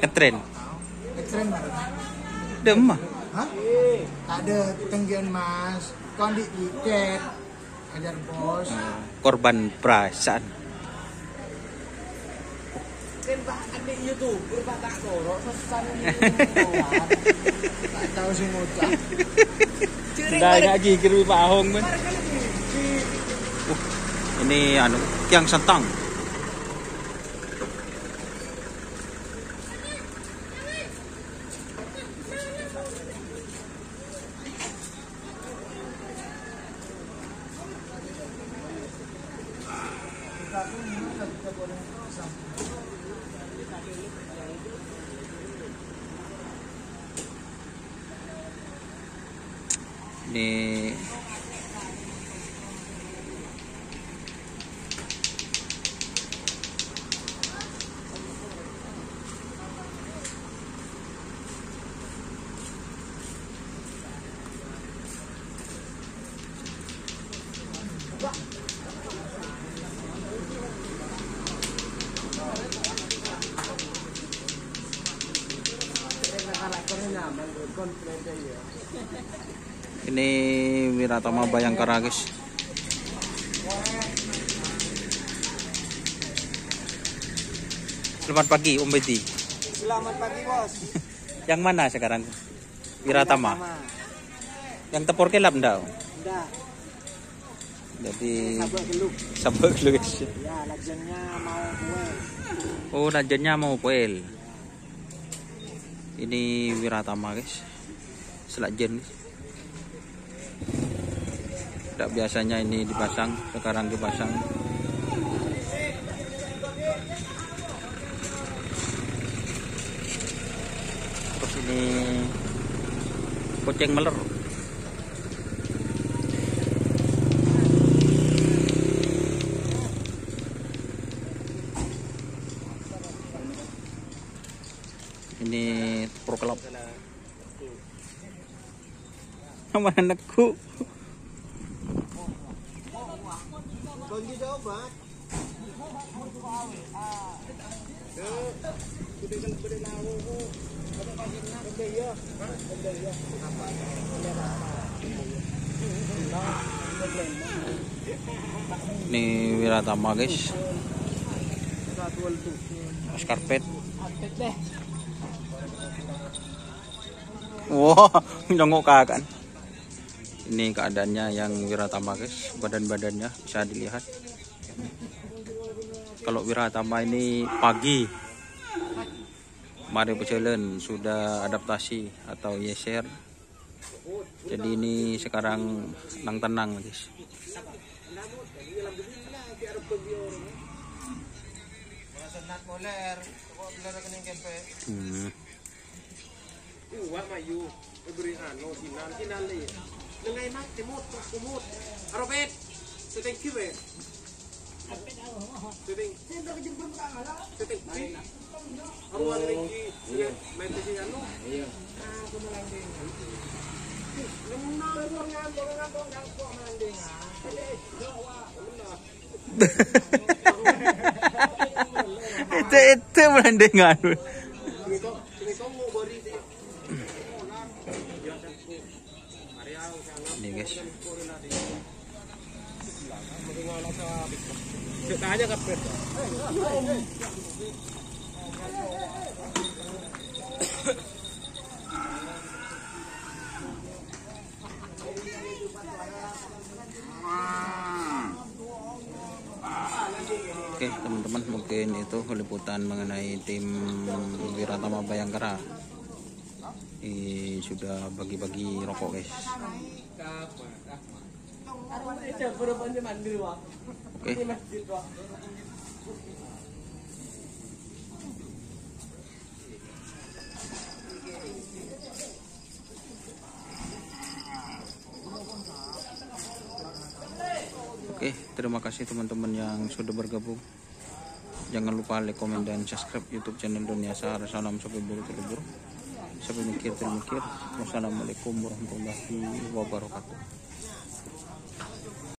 Ngetren. Ngetren mana? Demah. Hah? Ada tenggian mas, kondi tiket, ajar bos. Korban perasaan. Kan Pak adik YouTuber Pak tak dorok pesan ini. Tak tahu sih ngucap. Sudah ngaji kiri Pak Ahong men. Ini anu Kiang Santang. Ini ini Wiratama Bayangkara guys. Selamat pagi Om Bedi. Selamat pagi bos. Yang mana sekarang? Wiratama. Yang tepur kelap ndak? Udah. Jadi Sabak sabak geluk. guys. Ya lajennya mau kue. Oh, najennya mau poel. Ini Wiratama guys. Selajen guys. Tidak biasanya ini dipasang, sekarang dipasang. Terus ini kucing meler. Ini pro kelop. Sama anakku. Kunci coba. Ini Wiratama guys. Karpet. Wah, nyongok kan. Ini keadaannya yang Wiratama guys, badan-badannya bisa dilihat. Kalau Wiratama ini pagi, Mario Pecelen sudah adaptasi atau yeser. Jadi ini sekarang tenang guys. Beri anu sinan li. Lengai mat timut kumut. Arobet. Seteng kiwe. Seteng. Seteng. Aruan lagi. Iya, main tadi anu. Iya. Aku melanding. Itu melandingan. Ini guys. Kita aja kapet. Oke teman-teman, mungkin itu liputan mengenai tim Wiratama Bayangkara. Sudah bagi-bagi rokok guys. Oke. Oke, terima kasih teman-teman yang sudah bergabung. Jangan lupa like, komen, dan subscribe YouTube channel Dunia Sahara. Salam sampai buru-buru. Sampai mikir termikir. Wassalamualaikum warahmatullahi wabarakatuh.